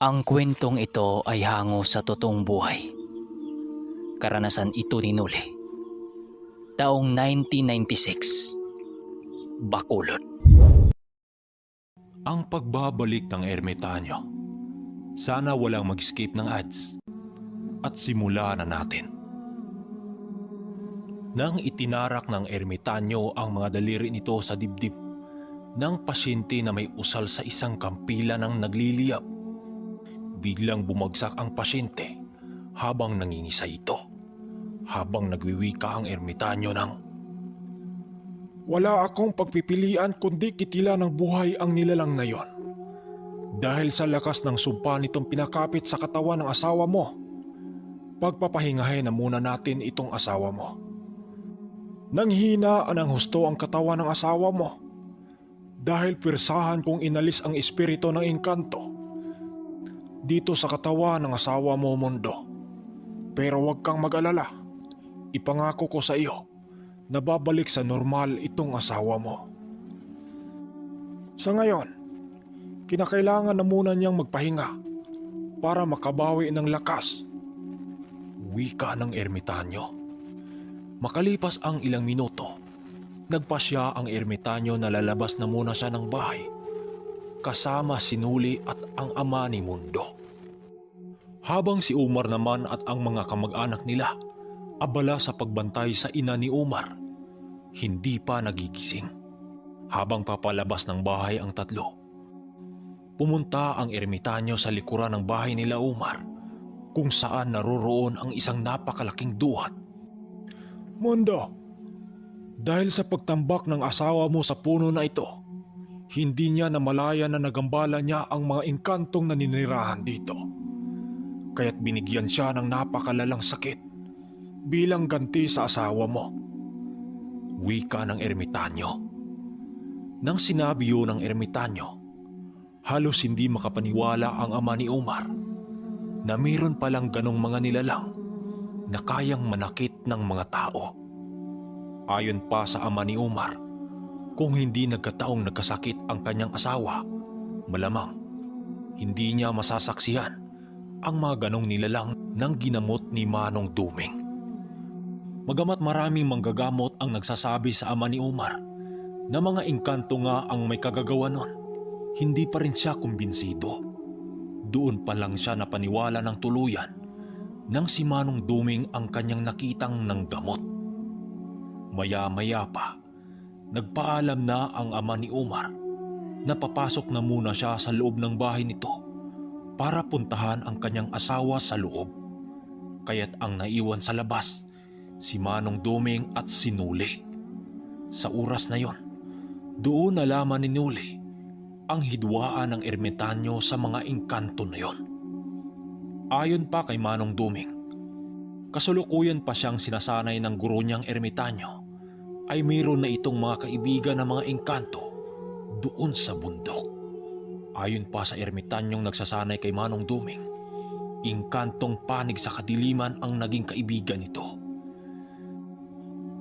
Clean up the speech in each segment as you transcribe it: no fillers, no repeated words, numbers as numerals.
Ang kwentong ito ay hango sa totoong buhay. Karanasan ito ni Noli. Taong 1996, Bacolod. Ang pagbabalik ng ermitanyo. Sana walang mag-skip ng ads. At simula na natin. Nang itinarak ng ermitanyo ang mga daliri nito sa dibdib ng pasyente na may usal sa isang kampila ng nagliliyab, biglang bumagsak ang pasyente habang nangingisay ito. Habang nagwiwika ang ermitanyo ng, "Wala akong pagpipilian kundi kitilan ng buhay ang nilalang na yon. Dahil sa lakas ng sumpa nitong pinakapit sa katawan ng asawa mo, pagpapahingahin na muna natin itong asawa mo. Nanghina ang husto ang katawan ng asawa mo. Dahil pirsahan kong inalis ang espiritu ng engkanto dito sa katawan ng asawa mo, Mundo. Pero huwag kang mag-alala. Ipangako ko sa iyo na babalik sa normal itong asawa mo. Sa ngayon, kinakailangan na muna niyang magpahinga para makabawi ng lakas." wika ng ermitanyo. Makalipas ang ilang minuto, nagpasya ang ermitanyo na lalabas na muna siya ng bahay kasama si Noli at ang ama ni Mundo. Habang si Umar naman at ang mga kamag-anak nila abala sa pagbantay sa ina ni Umar, hindi pa nagigising. Habang papalabas ng bahay ang tatlo, pumunta ang ermitanyo sa likuran ng bahay nila Umar kung saan naroroon ang isang napakalaking duhat. "Mundo, dahil sa pagtambak ng asawa mo sa puno na ito, hindi niya namalaya na nagambala niya ang mga engkantong naninirahan dito. Kaya't binigyan siya ng napakalalang sakit bilang ganti sa asawa mo." Wika ng ermitanyo. Nang sinabi yun ng ermitanyo, halos hindi makapaniwala ang ama ni Umar na mayroon palang ganong mga nilalang na kayang manakit ng mga tao. Ayon pa sa ama ni Umar, kung hindi nagkataong nagkasakit ang kanyang asawa, malamang hindi niya masasaksihan ang mga ganong nilalang ng ginamot ni Manong Duming. Magamat maraming manggagamot ang nagsasabi sa ama ni Umar na mga engkanto nga ang may kagagawa nun, hindi pa rin siya kumbinsido. Doon pa lang siya napaniwala ng tuluyan nang si Manong Duming ang kanyang nakitang ng gamot. Maya-maya pa, nagpaalam na ang ama ni Umar na papasok na muna siya sa loob ng bahay nito para puntahan ang kanyang asawa sa loob. Kaya't ang naiwan sa labas si Manong Duming at si Noli. Sa oras na yon, doon nalaman ni Noli ang hidwaan ng ermitanyo sa mga engkanto na yon. Ayon pa kay Manong Duming, kasulukuyan pa siyang sinasanay ng guro niyang ermitanyo ay mayroon na itong mga kaibigan na mga engkanto doon sa bundok. Ayon pa sa ermitanyong nagsasanay kay Manong Duming, engkantong panig sa kadiliman ang naging kaibigan nito.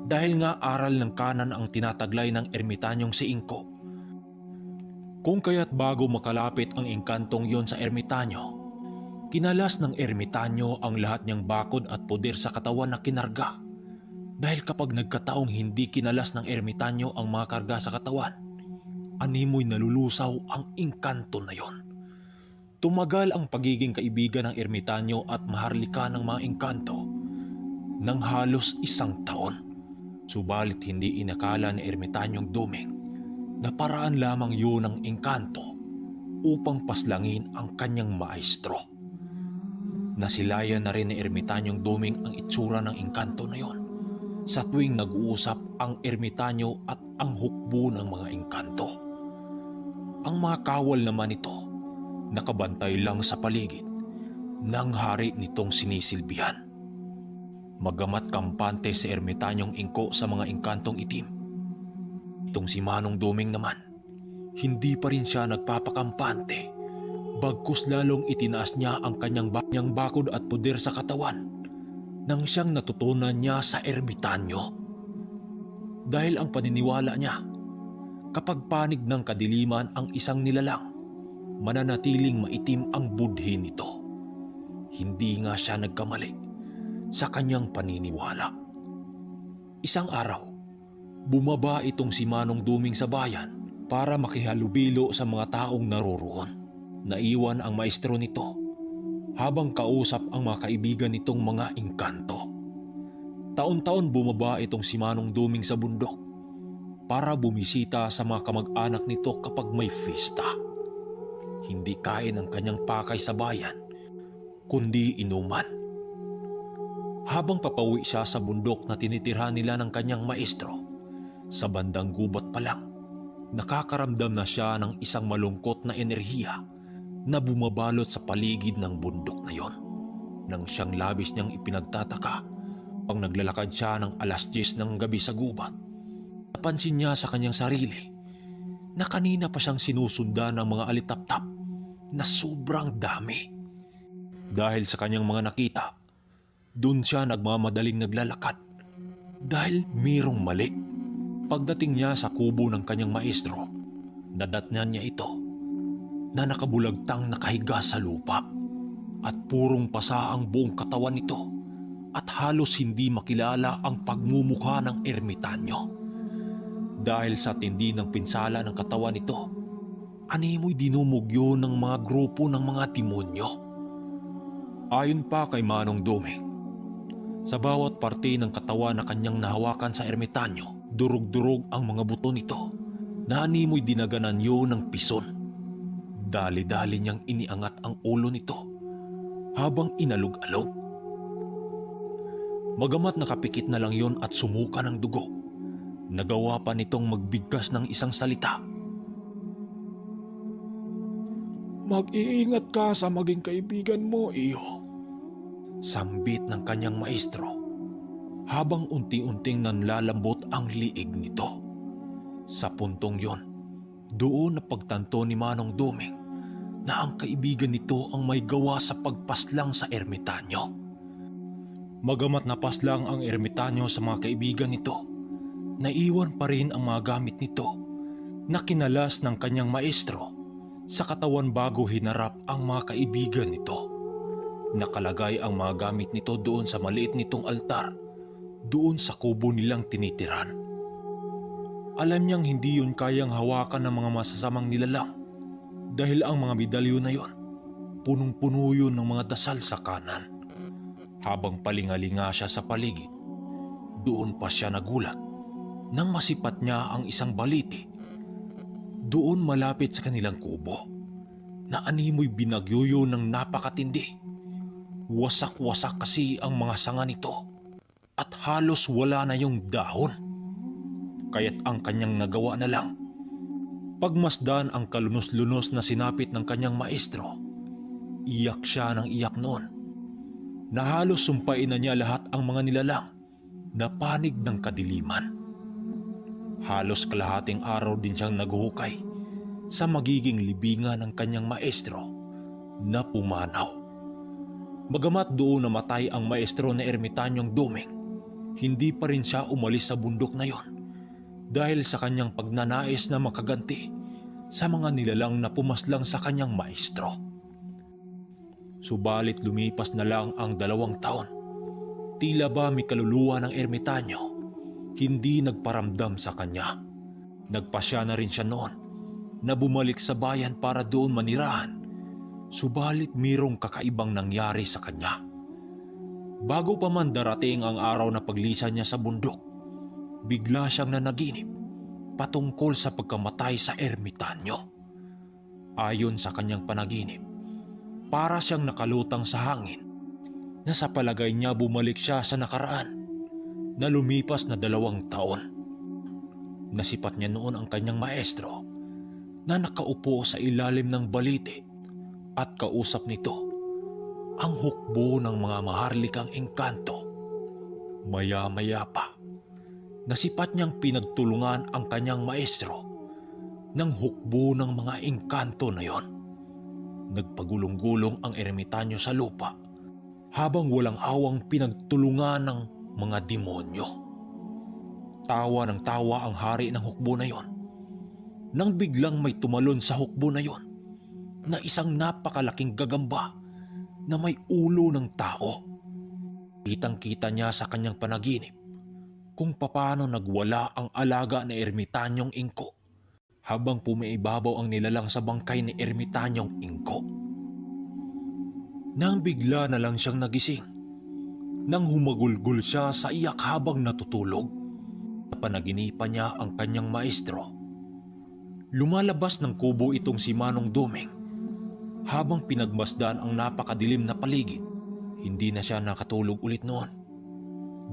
Dahil nga aral ng kanan ang tinataglay ng ermitanyong si Inko, kung kaya't bago makalapit ang engkantong yon sa ermitanyo, kinalas ng ermitanyo ang lahat niyang bakod at poder sa katawan na kinarga. Dahil kapag nagkataong hindi kinalas ng ermitanyo ang mga karga sa katawan, animoy nalulusaw ang engkanto na yon. Tumagal ang pagiging kaibigan ng ermitanyo at maharlika ng mga engkanto ng halos 1 taon. Subalit hindi inakala ni ermitanyong Duming na paraan lamang yun ng engkanto upang paslangin ang kanyang maestro. Nasilayan na rin ni ermitanyong Duming ang itsura ng engkanto na yon sa tuwing nag-uusap ang ermitanyo at ang hukbo ng mga engkanto. Ang mga kawal naman ito nakabantay lang sa paligid ng hari nitong sinisilbihan. Magamat kampante si ermitanyong Inko sa mga engkantong itim, itong si Manong Duming naman, hindi pa rin siya nagpapakampante, bagkus lalong itinaas niya ang kanyang bakod at poder sa katawan nang siyang natutunan niya sa ermitanyo. Dahil ang paniniwala niya, kapag panig ng kadiliman ang isang nilalang, mananatiling maitim ang budhi nito. Hindi nga siya nagkamali sa kanyang paniniwala. Isang araw, bumaba itong si Manong Duming sa bayan para makihalubilo sa mga taong naroroon. Naiwan ang maestro nito habang kausap ang mga kaibigan nitong mga engkanto. Taon-taon bumaba itong si Manong Duming sa bundok para bumisita sa mga kamag-anak nito kapag may fiesta. Hindi kain ang kanyang pakay sa bayan, kundi inuman. Habang papawi siya sa bundok na tinitirhan nila ng kanyang maestro, sa bandang gubat pa lang, nakakaramdam na siya ng isang malungkot na enerhiya na bumabalot sa paligid ng bundok na yon. Nang siyang labis niyang ipinagtataka, pag naglalakad siya ng 10:00 ng gabi sa gubat, napansin niya sa kanyang sarili na kanina pa siyang sinusundan ng mga alitaptap na sobrang dami. Dahil sa kanyang mga nakita, doon siya nagmamadaling naglalakad dahil mayroong mali. Pagdating niya sa kubo ng kanyang maestro, nadatnan niya ito na nakabulagtang nakahiga sa lupa at purong pasa ang buong katawan nito at halos hindi makilala ang pagmumukha ng ermitanyo. Dahil sa tindi ng pinsala ng katawan nito, animoy dinumugyo ng mga grupo ng mga demonyo. Ayon pa kay Manong Duming, sa bawat parte ng katawan na kanyang nahawakan sa ermitanyo, durug-durug ang mga buto nito na animoy dinaganan yun ng pison. Dali-dali niyang iniangat ang ulo nito habang inalog-alog. Magamat nakapikit na lang yon at sumuka ng dugo, nagawa pa nitong magbigkas ng isang salita. Mag-iingat ka sa maging kaibigan mo, iho. Sambit ng kanyang maestro habang unti-unting nanlalambot ang liig nito. Sa puntong yon, doon napagtanto ni Manong Duming na ang kaibigan nito ang may gawa sa pagpaslang sa ermitanyo. Magamat napaslang ang ermitanyo sa mga kaibigan nito, naiwan pa rin ang mga gamit nito na kinalas ng kanyang maestro sa katawan bago hinarap ang mga kaibigan nito. Nakalagay ang mga gamit nito doon sa maliit nitong altar, doon sa kubo nilang tinitiran. Alam niyang hindi yun kayang hawakan ng mga masasamang nilalang dahil ang mga medalyo na yon, punong-puno yun ng mga dasal sa kanan. Habang palingalinga siya sa paligid, doon pa siya nagulat nang masipat niya ang isang baliti doon malapit sa kanilang kubo na animoy binagyuyo ng napakatindi. Wasak-wasak kasi ang mga sanga nito at halos wala na yung dahon. Kaya't ang kanyang nagawa na lang, pagmasdan ang kalunos-lunos na sinapit ng kanyang maestro, iyak siya ng iyak noon na halos sumpain na niya lahat ang mga nilalang na panig ng kadiliman. Halos kalahating araw din siyang naghuhukay sa magiging libingan ng kanyang maestro na pumanaw. Bagamat doon namatay ang maestro na ermitanyong Duming, hindi pa rin siya umalis sa bundok na yon dahil sa kanyang pagnanais na makaganti sa mga nilalang na pumaslang sa kanyang maestro. Subalit lumipas na lang ang 2 taon. Tila ba may kaluluwa ng ermitanyo hindi nagparamdam sa kanya. Nagpasya na rin siya noon na bumalik sa bayan para doon manirahan, subalit mayroong kakaibang nangyari sa kanya. Bago pa man darating ang araw na paglisan niya sa bundok, bigla siyang nanaginip patungkol sa pagkamatay sa ermitanyo. Ayon sa kanyang panaginip, para siyang nakalutang sa hangin na sa palagay niya bumalik siya sa nakaraan na lumipas na 2 taon. Nasipat niya noon ang kanyang maestro na nakaupo sa ilalim ng balite at kausap nito ang hukbo ng mga maharlikang engkanto. Maya-maya pa, nasipat niyang pinagtulungan ang kanyang maestro ng hukbo ng mga engkanto na yon. Nagpagulong-gulong ang ermitanyo sa lupa habang walang awang pinagtulungan ng mga demonyo. Tawa ng tawa ang hari ng hukbo na yon nang biglang may tumalon sa hukbo na yon na isang napakalaking gagamba na may ulo ng tao. Kitang-kita niya sa kanyang panaginip kung papaano nagwala ang alaga na ermitanyong Inko habang pumaibabaw ang nilalang sa bangkay ni ermitanyong Inko. Nang bigla na lang siyang nagising, nang humagulgol siya sa iyak habang natutulog, napanaginipan niya ang kanyang maestro. Lumalabas ng kubo itong si Manong Duming. Habang pinagmasdan ang napakadilim na paligid, hindi na siya nakatulog ulit noon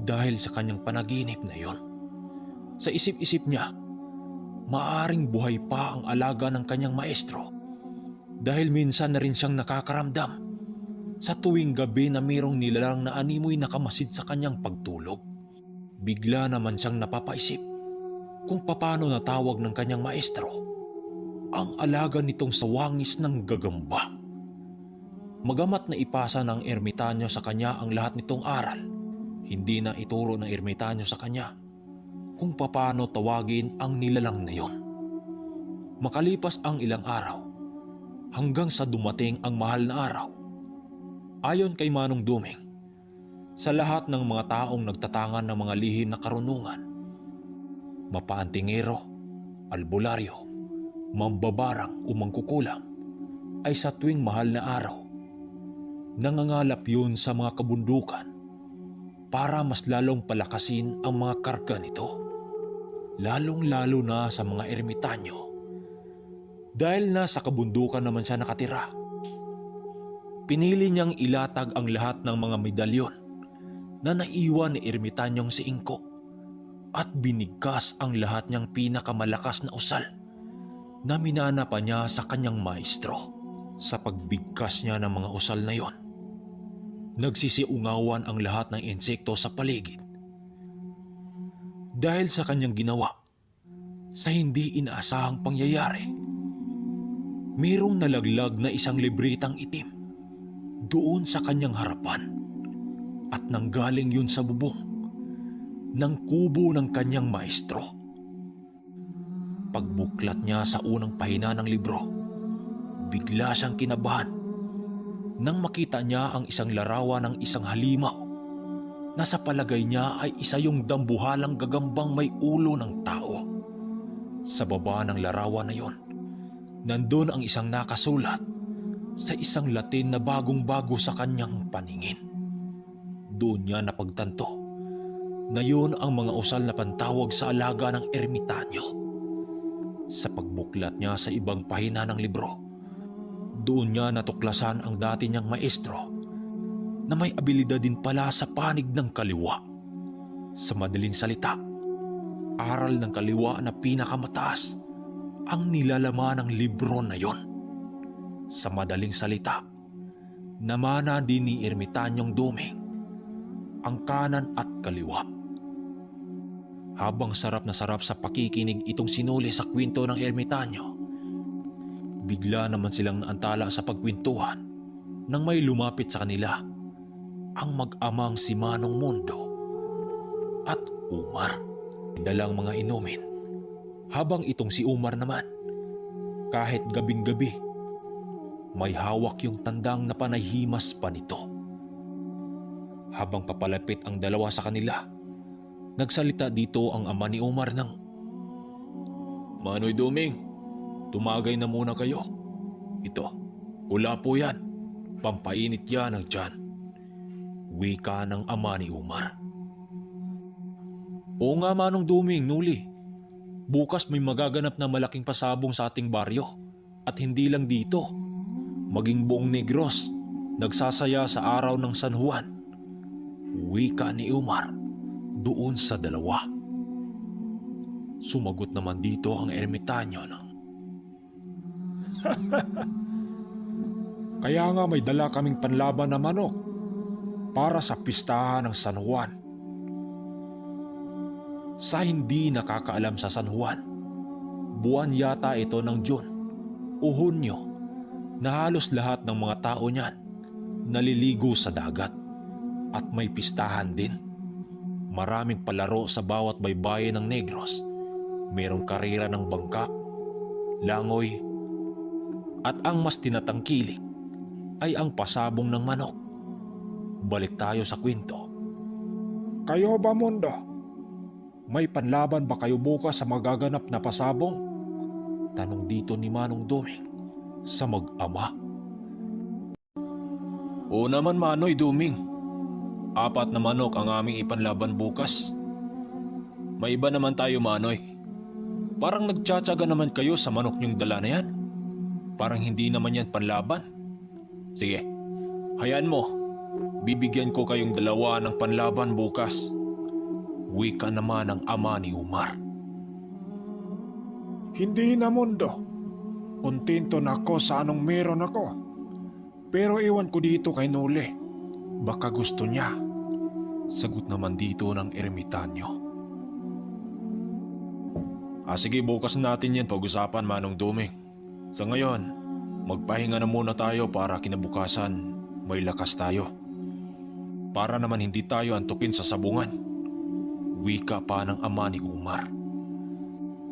dahil sa kanyang panaginip na yon. Sa isip-isip niya, maaring buhay pa ang alaga ng kanyang maestro dahil minsan na rin siyang nakakaramdam sa tuwing gabi na mayroong nilalang na animoy nakamasid sa kanyang pagtulog. Bigla naman siyang napapaisip kung papaano natawag ng kanyang maestro ang alaga nitong sawangis ng gagamba. Magamat na ipasa ng ermitanyo sa kanya ang lahat nitong aral, hindi na ituro ng ermitanyo sa kanya kung papaano tawagin ang nilalang na yon. Makalipas ang ilang araw, hanggang sa dumating ang mahal na araw. Ayon kay Manong Duming, sa lahat ng mga taong nagtatangan ng mga lihim na karunungan, mapaantingero, albularyo, mambabarang o mangkukulam, ay sa tuwing mahal na araw, nangangalap yun sa mga kabundukan para mas lalong palakasin ang mga karga nito, lalong-lalo na sa mga ermitanyo. Dahil nasa kabundukan naman siya nakatira, pinili niyang ilatag ang lahat ng mga medalyon na naiwan ni ermitanyong si Inko at binigkas ang lahat niyang pinakamalakas na usal na minana pa niya sa kanyang maestro. Sa pagbigkas niya ng mga usal na yon, nagsisiungawan ang lahat ng insekto sa paligid. Dahil sa kanyang ginawa, sa hindi inaasahang pangyayari, mayroong nalaglag na isang libritang itim doon sa kanyang harapan at nanggaling yun sa bubong ng kubo ng kanyang maestro. Pagbuklat niya sa unang pahina ng libro, bigla siyang kinabahan nang makita niya ang isang larawan ng isang halimaw na sa palagay niya ay isa yung dambuhalang gagambang may ulo ng tao. Sa baba ng larawan na yon, nandun ang isang nakasulat sa isang Latin na bagong-bago sa kanyang paningin. Doon niya napagtanto na yun ang mga usal na pantawag sa alaga ng ermitanyo. Sa pagbuklat niya sa ibang pahina ng libro, doon niya natuklasan ang dati niyang maestro na may abilidad din pala sa panig ng kaliwa. Sa madaling salita, aral ng kaliwa na pinakamataas ang nilalaman ng libro na yon. Sa madaling salita, namana din ni Ermitanyong Duming ang kanan at kaliwa. Habang sarap na sarap sa pakikinig itong sinuli sa kwento ng ermitanyo, bigla naman silang naantala sa pagkwentuhan nang may lumapit sa kanila ang mag-amang si Manong Mundo at Umar. Dalang mga inumin, habang itong si Umar naman, kahit gabing-gabi, may hawak yung tandang na panayhimas pa nito. Habang papalapit ang dalawa sa kanila, nagsalita dito ang ama ni Umar ng, "Manoy Duming, tumagay na muna kayo. Ito, wala po yan. Pampainit yan ng tiyan." Wika ng ama ni Umar. "Oo nga Manong Duming, Nuli. Bukas may magaganap na malaking pasabong sa ating baryo. At hindi lang dito, maging buong Negros nagsasaya sa araw ng San Juan." Wika ni Umar doon sa dalawa. Sumagot naman dito ang ermitanyo ng, Kaya nga may dala kaming panlaban na manok para sa pistahan ng San Juan. Sa hindi nakakaalam sa San Juan, buwan yata ito ng June o Hunyo na halos lahat ng mga tao niyan naliligo sa dagat at may pistahan din. Maraming palaro sa bawat baybayin ng Negros. Mayroong karera ng bangka, langoy, At ang mas tinatangkilik ay ang pasabong ng manok. Balik tayo sa kwento. Kayo ba, Mundo? May panlaban ba kayo bukas sa magaganap na pasabong? Tanong dito ni Manong Duming sa mag-ama. Oo naman, Manoy Duming. 4 na manok ang aming ipanlaban bukas. May iba naman tayo, Manoy. Parang nagtsatsaga naman kayo sa manok niyong dala na yan. Parang hindi naman yan panlaban. Sige, hayaan mo. Bibigyan ko kayong 2 ng panlaban bukas. Wika naman ang ama ni Umar. Hindi na, Mundo. Kontento na ako sa anong meron ako. Pero iwan ko dito kay Noli. Baka gusto niya. Sagot naman dito ng ermitanyo. Sige, bukas natin yan pag-usapan, Manong Duming. Sa ngayon, magpahinga na muna tayo para kinabukasan may lakas tayo. Para naman hindi tayo antukin sa sabungan. Wika pa ng ama ni Umar.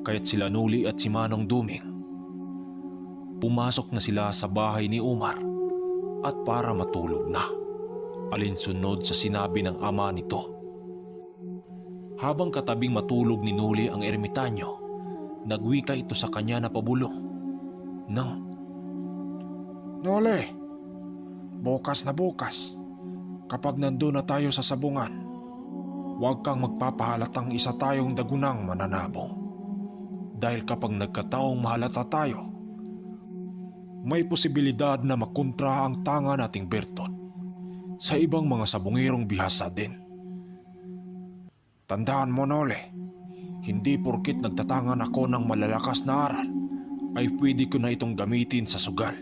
Kaya't sila Noli at si Manong Duming, pumasok na sila sa bahay ni Umar at para matulog na, alinsunod sa sinabi ng ama nito. Habang katabing matulog ni Noli ang ermitanyo, nagwika ito sa kanya na pabulong ng, Noli, bukas na bukas, kapag nandun na tayo sa sabungan, huwag kang magpapahalatang isa tayong dagunang mananabong. Dahil kapag nagkataong mahalata tayo, may posibilidad na makontra ang tanga nating Bertot sa ibang mga sabungirong bihasa din. Tandaan mo, Noli, hindi porkit nagtatangan ako ng malalakas na aral ay pwede ko na itong gamitin sa sugal.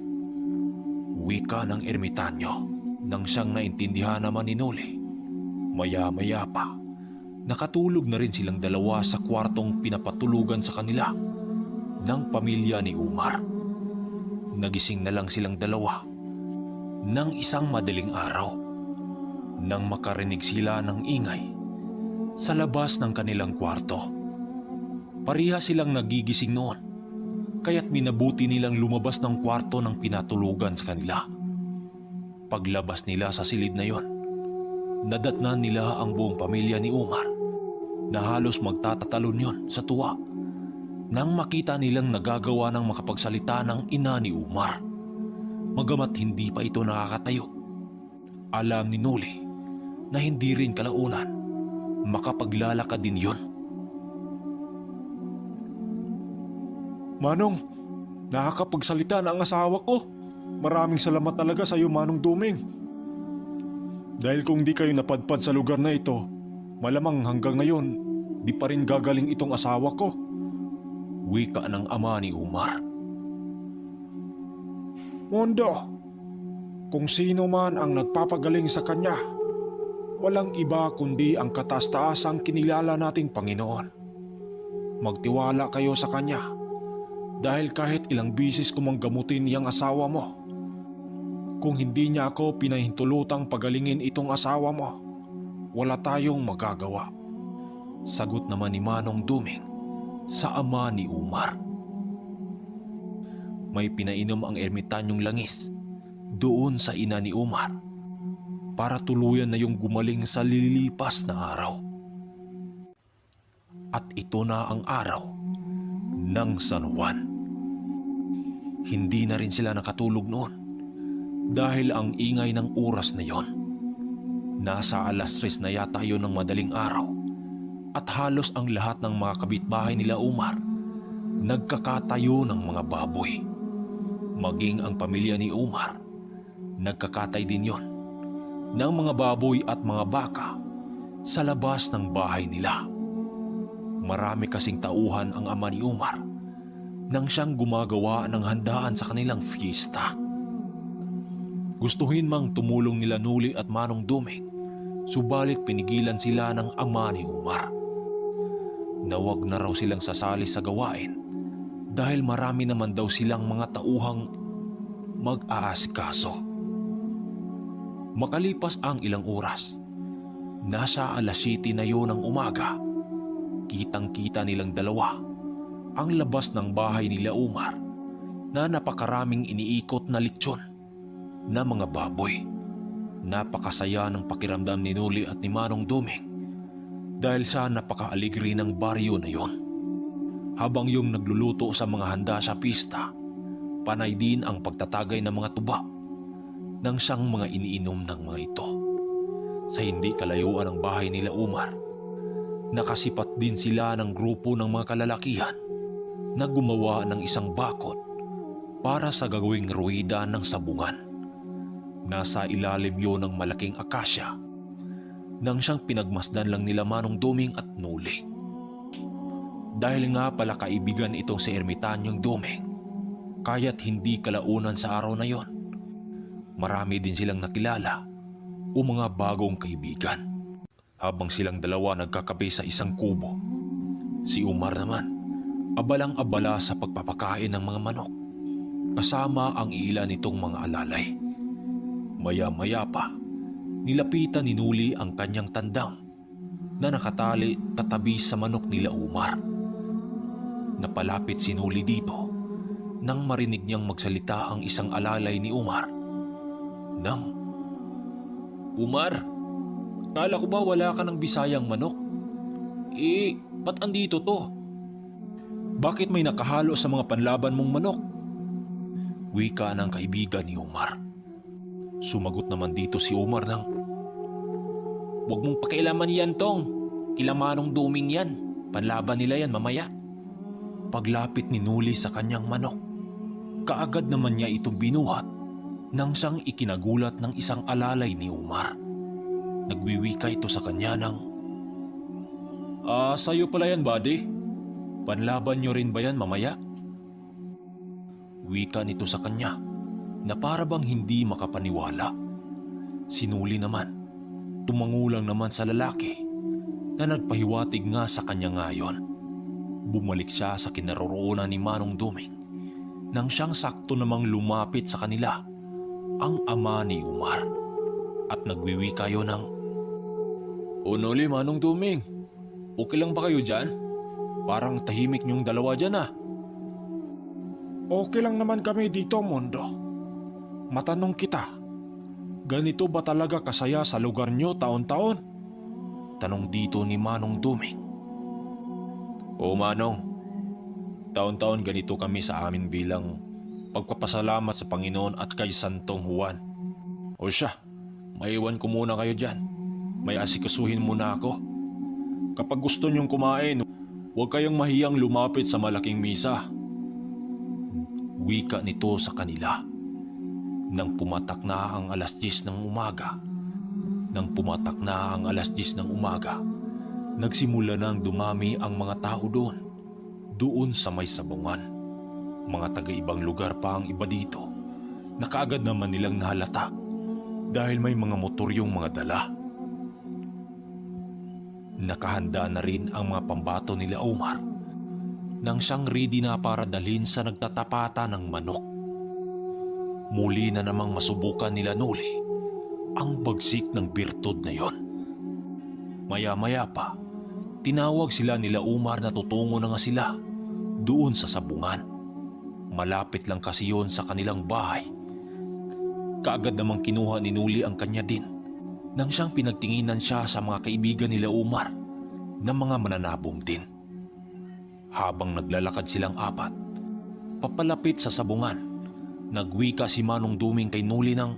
Wika ng ermitanyo nang siyang naintindihan naman ni Noli. Maya-maya pa, nakatulog na rin silang 2 sa kwartong pinapatulugan sa kanila ng pamilya ni Umar. Nagising na lang silang 2 ng isang madaling araw nang makarinig sila ng ingay sa labas ng kanilang kwarto. Pareha silang nagigising noon, kaya't minabuti nilang lumabas ng kwarto ng pinatulugan sa kanila. Paglabas nila sa silid na yon, nadatnan nila ang buong pamilya ni Umar na halos magtatatalon yon sa tuwa nang makita nilang nagagawa ng makapagsalita ng ina ni Umar. Magamat hindi pa ito nakakatayo, alam ni Noli na hindi rin kalaunan makapaglalakad din yon. Manong, nakakapagsalita na ang asawa ko. Maraming salamat talaga sa iyo, Manong Duming. Dahil kung di kayo napadpad sa lugar na ito, malamang hanggang ngayon, di pa rin gagaling itong asawa ko. Wika ng ama ni Umar. Mondo, kung sino man ang nagpapagaling sa kanya, walang iba kundi ang kataas-taasang kinilala nating Panginoon. Magtiwala kayo sa kanya, dahil kahit ilang bisis ko mang gamutin niyang asawa mo, kung hindi niya ako pinahintulutang pagalingin itong asawa mo, wala tayong magagawa. Sagot naman ni Manong Duming sa ama ni Umar. May pinainom ang ermitanyong langis doon sa ina ni Umar para tuluyan na yung gumaling sa lilipas na araw. At ito na ang araw ng San Juan. Hindi na rin sila nakatulog noon dahil ang ingay ng oras na yon. Nasa 3:00 na yata yun ng madaling araw at halos ang lahat ng mga kabitbahay nila Umar nagkakatayo ng mga baboy. Maging ang pamilya ni Umar, nagkakatay din yon ng mga baboy at mga baka sa labas ng bahay nila. Marami kasing tauhan ang ama ni Umar nang siyang gumagawa ng handaan sa kanilang fiesta. Gustuhin mang tumulong nila Noli at Manong Duming, subalit pinigilan sila ng ama ni Umar. Nawag na raw silang sasali sa gawain dahil marami naman daw silang mga tauhang mag-aasikaso. Makalipas ang ilang oras, nasa 7:00 na yun ng umaga, kitang-kita nilang 2 ang labas ng bahay nila Umar na napakaraming iniikot na lechon na mga baboy. Napakasaya ng pakiramdam ni Nuli at ni Manong Duming dahil sa napaka-aligri ng baryo na yon. Habang yung nagluluto sa mga handa sa pista, panay din ang pagtatagay ng mga tuba ng siyang mga iniinom ng mga ito. Sa hindi kalayuan ng bahay nila Umar, nakasipat din sila ng grupo ng mga kalalakihan na gumawa ng isang bakod para sa gagawing ruwida ng sabungan. Nasa ilalim yun ng malaking akasya nang siyang pinagmasdan lang nila Manong Duming at Nuli. Dahil nga pala kaibigan itong si Ermitanyong Duming, kaya't hindi kalaunan sa araw na yon, marami din silang nakilala o mga bagong kaibigan. Habang silang dalawa nagkakape sa isang kubo, si Umar naman abalang-abala sa pagpapakain ng mga manok kasama ang ilan nitong mga alalay. Maya-maya pa, nilapitan ni Nuli ang kanyang tandang na nakatali katabi sa manok nila Umar. Napalapit si Nuli dito nang marinig niyang magsalita ang isang alalay ni Umar. Umar, kala ko ba wala ka ng bisayang manok? Ba't andito to? Bakit may nakahalo sa mga panlaban mong manok? Wika ng kaibigan ni Umar. Sumagot naman dito si Umar ng, "Huwag mong pakialaman yan, Tong. Kila Manong Duming yan. Panlaban nila yan mamaya." Paglapit ni Nuli sa kanyang manok, kaagad naman niya itong binuhat nang siyang ikinagulat ng isang alalay ni Umar. Nagwiwika ito sa kanya ng, "Sa'yo pala yan, buddy. Panlaban nyo rin ba yan mamaya?" Wika nito sa kanya na para bang hindi makapaniwala. Si Nuli naman, tumangulang naman sa lalaki na nagpahiwatig nga sa kanya ngayon. Bumalik siya sa kinaroroonan ni Manong Duming nang siyang sakto namang lumapit sa kanila ang ama ni Umar at nagwiwika yun ng, "O Nuli, Manong Duming, okay lang ba kayo dyan? Parang tahimik niyong dalawa dyan ah." Okay lang naman kami dito, Mondo. Matanong kita, ganito ba talaga kasaya sa lugar nyo taon-taon? Tanong dito ni Manong Duming. "O Manong, taon-taon ganito kami sa amin bilang pagpapasalamat sa Panginoon at kay Santong Juan. O siya, maiwan ko muna kayo dyan. May asikasuhin muna ako. Kapag gusto nyong kumain, huwag kayong mahiyang lumapit sa malaking misa." Wika nito sa kanila. Nang pumatak na ang alas 10 ng umaga, nagsimula nang dumami ang mga tao doon sa may sabungan. Mga taga-ibang lugar pa ang iba dito na kaagad naman nilang nahalata dahil may mga motor yung mga dala. Nakahanda na rin ang mga pambato nila Umar nang siyang ready na para dalhin sa nagtatapata ng manok. Muli na namang masubukan nila Nuli ang bagsik ng birtud na yon. Maya-maya pa, tinawag sila nila Umar na tutungo na nga sila doon sa sabungan. Malapit lang kasi yon sa kanilang bahay. Kaagad namang kinuha ni Nuli ang kanya din nang siyang pinagtinginan siya sa mga kaibigan nila Umar na mga mananabong din. Habang naglalakad silang apat, papalapit sa sabungan, nagwika si Manong Duming kay Nuli ng,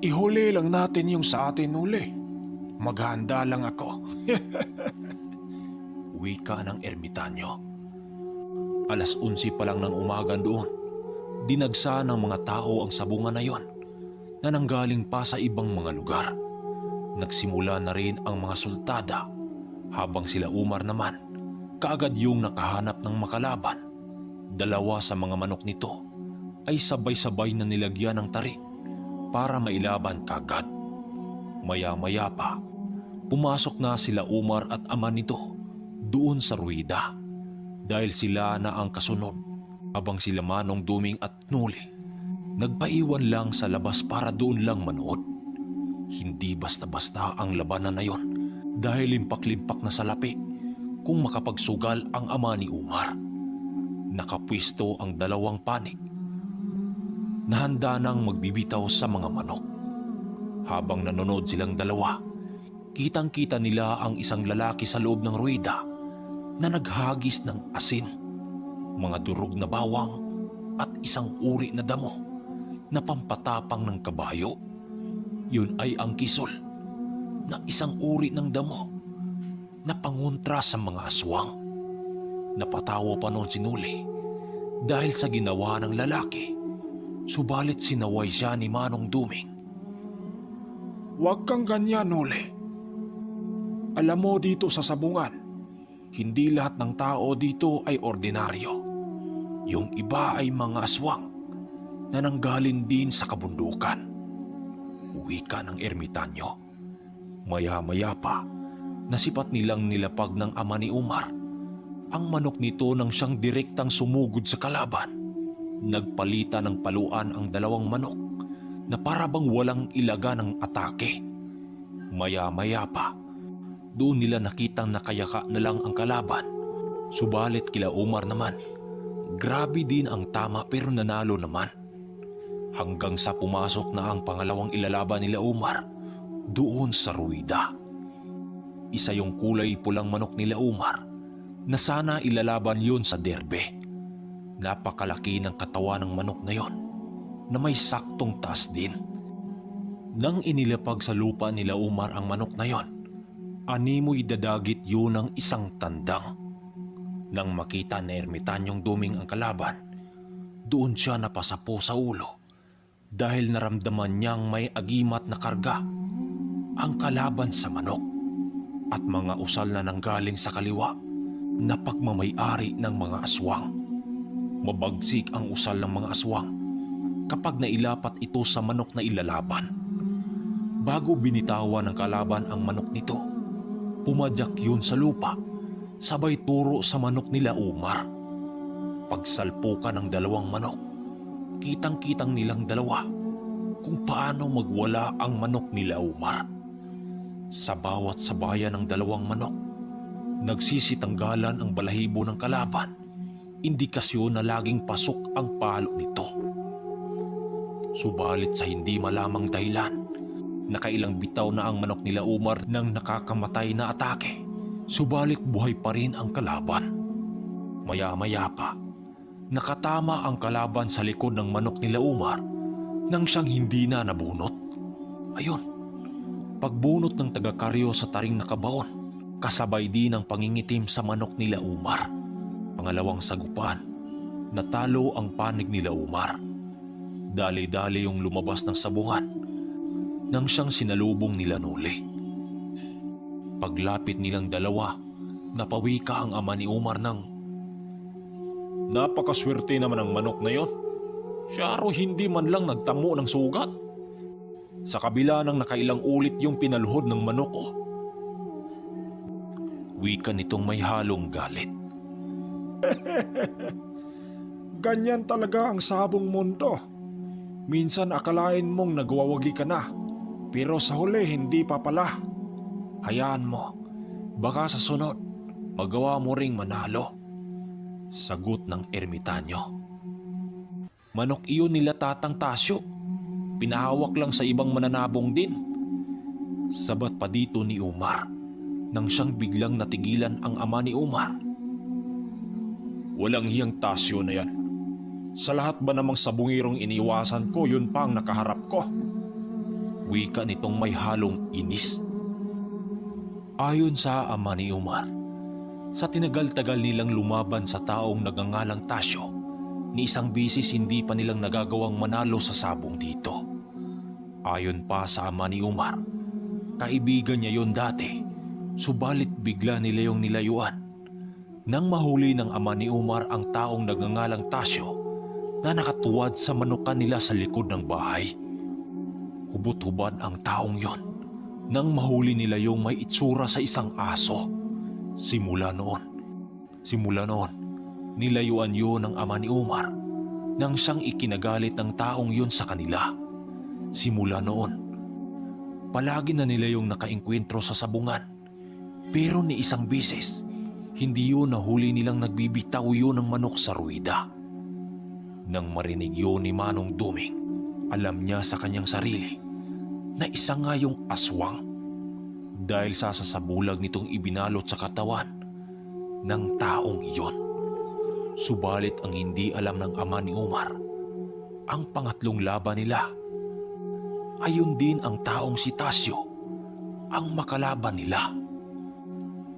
Ihuli lang natin yung sa atin, Nuli. Maghahanda lang ako. Wika ng ermitanyo. Alas 11 pa lang ng umaga doon, dinagsa ng mga tao ang sabungan na yon na nanggaling pa sa ibang mga lugar. Nagsimula na rin ang mga sultada habang sila Umar naman kaagad yung nakahanap ng makalaban. Dalawa sa mga manok nito ay sabay-sabay na nilagyan ng tarik para mailaban kagad. Maya-maya pa, pumasok na sila Umar at ama nito doon sa ruwida dahil sila na ang kasunod habang sila Manong Duming at Nuli nagpaiwan lang sa labas para doon lang manood. Hindi basta-basta ang labanan na yon dahil limpak-limpak na salapi kung makapagsugal ang ama ni Umar. nakapwisto ang dalawang panig na handa nang magbibitaw sa mga manok. Habang nanonood silang dalawa, kitang-kita nila ang isang lalaki sa loob ng ruwida na naghagis ng asin, mga durog na bawang at isang uri na damo na pampatapang ng kabayo. Yun ay ang kisol na isang uri ng damo na pangontra sa mga aswang. Napatawa pa noon si Nuli dahil sa ginawa ng lalaki, subalit sinaway siya ni Manong Duming. Huwag kang ganyan, Noli. Alam mo, dito sa sabungan, hindi lahat ng tao dito ay ordinaryo. Yung iba ay mga aswang na nanggaling din sa kabundukan. Wika ng ermitanyo. Maya-maya pa, nasipat nilang nilapag ng ama ni Umar ang manok nito nang siyang direktang sumugod sa kalaban. Nagpalita ng paluan ang dalawang manok na para bang walang ilaga ng atake. Maya-maya pa, doon nila nakitang nakayaka na lang ang kalaban. Subalit kila Umar naman, grabe din ang tama pero nanalo naman. Hanggang sa pumasok na ang pangalawang ilalaban nila Umar doon sa ruwida. Isa yung kulay pulang manok nila Umar na sana ilalaban yun sa derbe. Napakalaki ng katawan ng manok na yon na may saktong taas din. Nang inilapag sa lupa nila Umar ang manok na yon, animoy dadagit yun ng isang tandang. Nang makita na ermitanyong Duming ang kalaban, doon siya napasapo sa ulo dahil naramdaman niyang may agimat na karga ang kalaban sa manok at mga usal na nanggaling sa kaliwa na pagmamay-ari ng mga aswang. Mabagsik ang usal ng mga aswang kapag nailapat ito sa manok na ilalaban. Bago binitawan ng kalaban ang manok nito, pumadyak yun sa lupa, sabay turo sa manok nila Umar. Pagsalpukan ng dalawang manok, kitang-kitang nilang dalawa kung paano magwala ang manok nila Umar. Sa bawat sabayan ng dalawang manok, nagsisitanggalan ang balahibo ng kalaban, indikasyon na laging pasok ang palo nito. Subalit sa hindi malamang dahilan, nakailang bitaw na ang manok nila Umar ng nakakamatay na atake, subalit buhay pa rin ang kalaban. Maya-maya pa, nakatama ang kalaban sa likod ng manok nila Umar nang siyang hindi na nabunot. Ayun, pagbunot ng taga-karyo sa taring nakabaon, kasabay din ang pangingitim sa manok nila Umar. Pangalawang sagupan, natalo ang panig nila Umar. Dali-dali yung lumabas ng sabungan nang siyang sinalubong nila Nuli. Paglapit nilang dalawa, napawika ang ama ni Umar ng, Napakaswerte naman ang manok na yon. Siya raw hindi man lang nagtamo ng sugat. Sa kabila ng nakailang ulit yung pinaluhod ng manok ko. Wika nitong may halong galit. Ganyan talaga ang sabong mundo. Minsan akalain mong nagwawagi ka na, pero sa huli hindi pa pala. Hayaan mo, baka sa sunod, magawa mo ring manalo. Sagot ng ermitanyo. Manok iyon nila Tatang Tasyo. Pinahawak lang sa ibang mananabong din. Sabat pa dito ni Umar nang siyang biglang natigilan ang ama ni Umar. Walang hiyang Tasyo na yan. Sa lahat ba namang sabungirong iniwasan ko, yun pa ang nakaharap ko? Wika nitong may halong inis. Ayon sa ama ni Umar, sa tinagal-tagal nilang lumaban sa taong nagangalang Tasyo, ni isang bisis hindi pa nilang nagagawang manalo sa sabong dito. Ayon pa sa ama ni Umar, kaibigan niya yon dati, subalit bigla nila yung nilayuan. Nang mahuli ng ama ni Umar ang taong nagangalang Tasyo na nakatuwad sa manukan nila sa likod ng bahay. Hubot-hubad ang taong yon nang mahuli nila yung may itsura sa isang aso. Simula noon, nilayuan yun ng ama ni Umar nang siyang ikinagalit ng taong yun sa kanila. Simula noon, palagi na nila yung nakaengkwentro sa sabungan, pero ni isang bisis, Hindi yun na huli nilang nagbibitaw yun ng manok sa ruwida. Nang marinig yun ni Manong Duming, alam niya sa kanyang sarili na isa nga yung aswang dahil sa sasabulag nitong ibinalot sa katawan ng taong iyon. Subalit ang hindi alam ng ama ni Umar, ang pangatlong laban nila, ayon din ang taong si Tasyo, ang makalaban nila.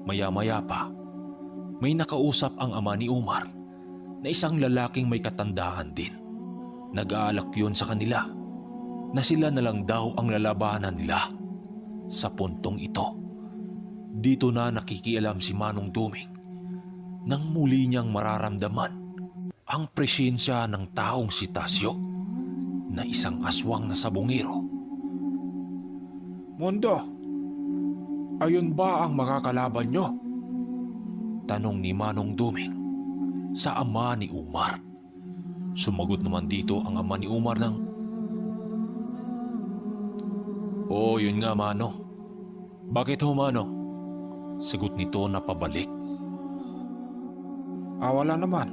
Maya-maya pa, may nakausap ang ama ni Umar na isang lalaking may katandaan din. Nag-aalak yun sa kanila na sila na lang daw ang lalabanan nila. Sa puntong ito, dito na nakikialam si Manong Duming nang muli niyang mararamdaman ang presensya ng taong si Tasyo na isang aswang na sabungero. Mundo, ayun ba ang makakalaban nyo? Tanong ni Manong Duming sa ama ni Umar. Sumagot naman dito ang ama ni Umar ng, "Oo, yun nga, Manong. Bakit ho, Manong?" Sagot nito na pabalik. Wala naman.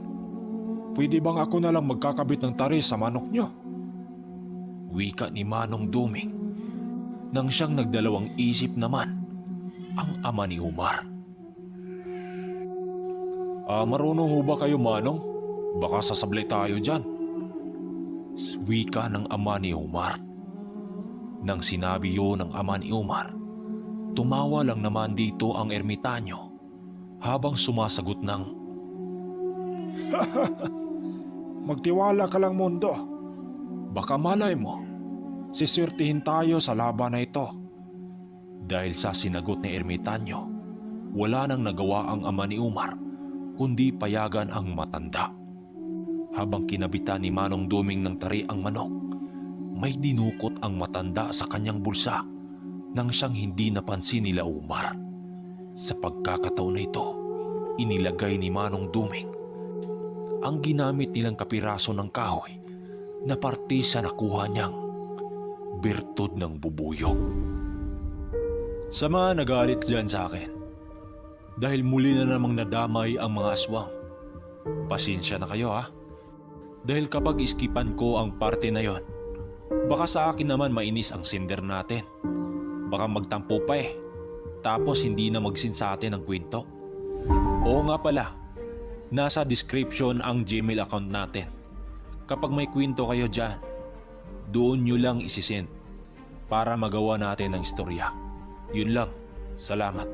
Pwede bang ako na lang magkakabit ng tari sa manok nyo? Wika ni Manong Duming nang siyang nagdalawang isip naman ang ama ni Umar. Marunong ho ba kayo, Manong? Baka sasablay tayo dyan. Wika ng ama ni Umar. Nang sinabi yun ng ama ni Umar, tumawa lang naman dito ang ermitanyo habang sumasagot ng, Magtiwala ka lang, Mundo. Baka malay mo, sisertihin tayo sa laban na ito. Dahil sa sinagot ni ermitanyo, wala nang nagawa ang ama ni Umar kundi payagan ang matanda. Habang kinabitan ni Manong Duming ng tari ang manok, may dinukot ang matanda sa kanyang bulsa nang siyang hindi napansin nila Umar. Sa pagkakataon na ito, inilagay ni Manong Duming ang ginamit nilang kapiraso ng kahoy na parte sa nakuha niyang bertud ng bubuyog. Sa mga nagalit dyan sa akin, dahil muli na namang nadamay ang mga aswang, pasensya na kayo ha. Dahil kapag iskipan ko ang parte na yon, baka sa akin naman mainis ang sender natin. Baka magtampo pa eh, tapos hindi na magsin sa atin ang kwento. Oo nga pala, nasa description ang Gmail account natin. Kapag may kwento kayo dyan, doon nyo lang isisend para magawa natin ng istorya. Yun lang, salamat.